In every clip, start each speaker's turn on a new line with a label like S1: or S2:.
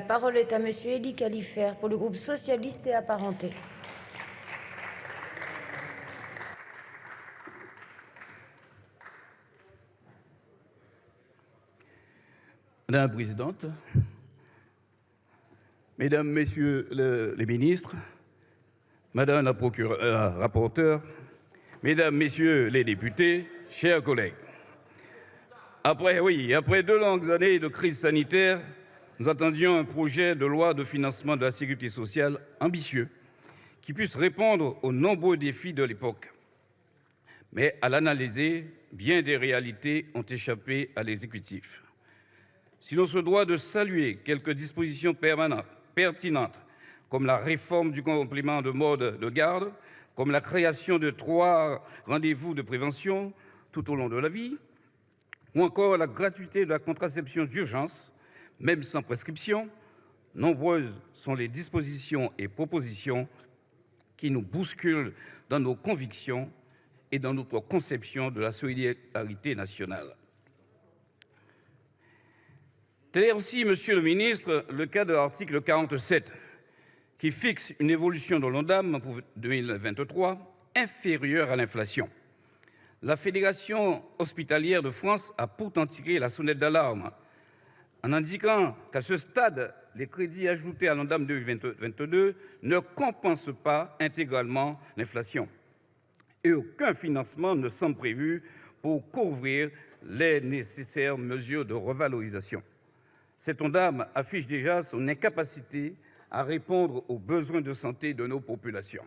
S1: parole est à Monsieur Élie Khalifert pour le groupe socialiste et apparenté.
S2: Madame la Présidente, Mesdames, Messieurs les ministres, Madame la rapporteure, Mesdames, Messieurs les députés, chers collègues. Après 2 longues années de crise sanitaire, nous attendions un projet de loi de financement de la sécurité sociale ambitieux qui puisse répondre aux nombreux défis de l'époque. Mais à l'analyser, bien des réalités ont échappé à l'exécutif. Si l'on se doit de saluer quelques dispositions pertinentes, comme la réforme du complément de mode de garde, comme la création de 3 rendez-vous de prévention tout au long de la vie, ou encore la gratuité de la contraception d'urgence, même sans prescription, nombreuses sont les dispositions et propositions qui nous bousculent dans nos convictions et dans notre conception de la solidarité nationale. Tel est aussi, Monsieur le ministre, le cas de l'article 47, qui fixe une évolution de l'Ondam pour 2023 inférieure à l'inflation. La Fédération hospitalière de France a pourtant tiré la sonnette d'alarme en indiquant qu'à ce stade, les crédits ajoutés à l'Ondam 2022 ne compensent pas intégralement l'inflation et aucun financement ne semble prévu pour couvrir les nécessaires mesures de revalorisation. Cet Ondam affiche déjà son incapacité à répondre aux besoins de santé de nos populations.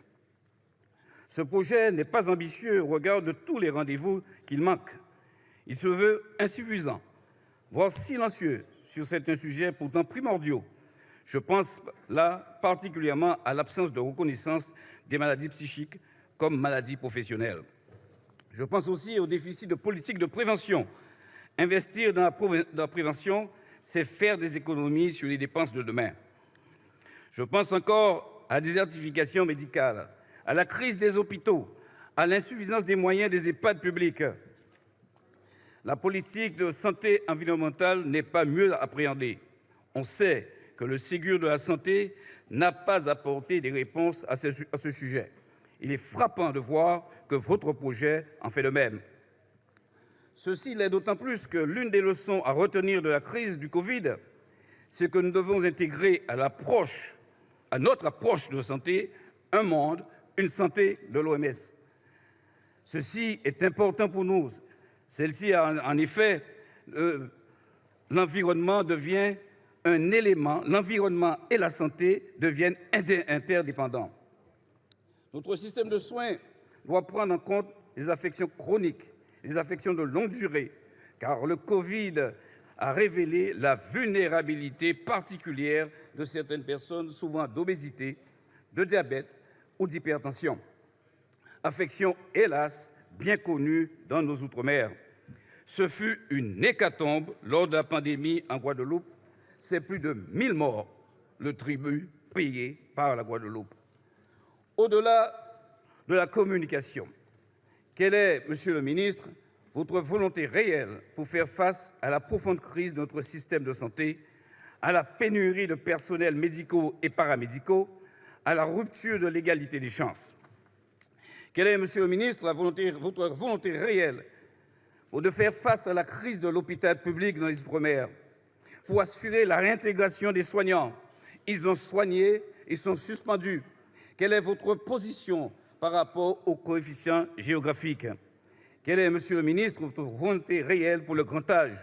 S2: Ce projet n'est pas ambitieux au regard de tous les rendez-vous qu'il manque. Il se veut insuffisant, voire silencieux sur certains sujets pourtant primordiaux. Je pense là particulièrement à l'absence de reconnaissance des maladies psychiques comme maladies professionnelles. Je pense aussi au déficit de politique de prévention. Investir dans la prévention, c'est faire des économies sur les dépenses de demain. Je pense encore à la désertification médicale, à la crise des hôpitaux, à l'insuffisance des moyens des EHPAD publics. La politique de santé environnementale n'est pas mieux appréhendée. On sait que le Ségur de la santé n'a pas apporté des réponses à ce sujet. Il est frappant de voir que votre projet en fait de même. Ceci l'est d'autant plus que l'une des leçons à retenir de la crise du Covid, c'est que nous devons intégrer à notre approche de santé, un monde, une santé de l'OMS. Ceci est important pour nous. Celle-ci, en effet, l'environnement devient un élément, l'environnement et la santé deviennent interdépendants. Notre système de soins doit prendre en compte les affections chroniques, les affections de longue durée, car le Covid a révélé la vulnérabilité particulière de certaines personnes, souvent d'obésité, de diabète ou d'hypertension. Affection, hélas, bien connue dans nos outre-mer. Ce fut une hécatombe lors de la pandémie en Guadeloupe. C'est plus de 1000 morts, le tribut payé par la Guadeloupe. Au-delà de la communication, quelle est, Monsieur le ministre, votre volonté réelle pour faire face à la profonde crise de notre système de santé, à la pénurie de personnels médicaux et paramédicaux, à la rupture de l'égalité des chances? Quelle est, Monsieur le ministre, votre volonté réelle pour faire face à la crise de l'hôpital public dans les Outre-mer, pour assurer la réintégration des soignants? Ils ont soigné, ils sont suspendus. Quelle est votre position par rapport aux coefficients géographiques? Quelle est, Monsieur le ministre, votre volonté réelle pour le grand âge,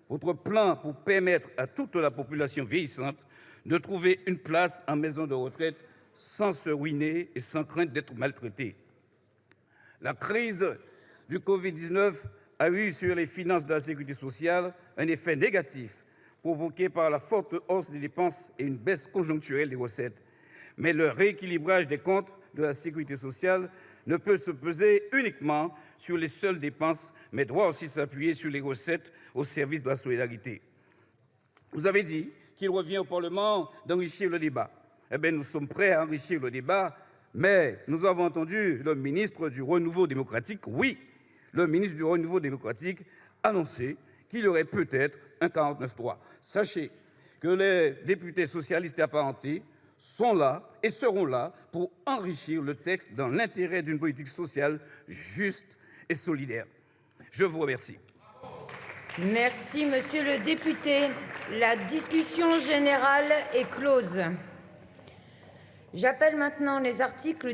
S2: votre plan pour permettre à toute la population vieillissante de trouver une place en maison de retraite sans se ruiner et sans crainte d'être maltraité? La crise du Covid-19 a eu sur les finances de la sécurité sociale un effet négatif provoqué par la forte hausse des dépenses et une baisse conjoncturelle des recettes. Mais le rééquilibrage des comptes de la sécurité sociale ne peut se peser uniquement sur les seules dépenses, mais doit aussi s'appuyer sur les recettes au service de la solidarité. Vous avez dit qu'il revient au Parlement d'enrichir le débat. Eh bien, nous sommes prêts à enrichir le débat, mais nous avons entendu le ministre du Renouveau démocratique, oui, le ministre du Renouveau démocratique annoncer qu'il y aurait peut-être un 49.3. Sachez que que les députés socialistes et apparentés sont là et seront là pour enrichir le texte dans l'intérêt d'une politique sociale juste et solidaire. Je vous remercie.
S1: Merci, monsieur le député. La discussion générale est close. J'appelle maintenant les articles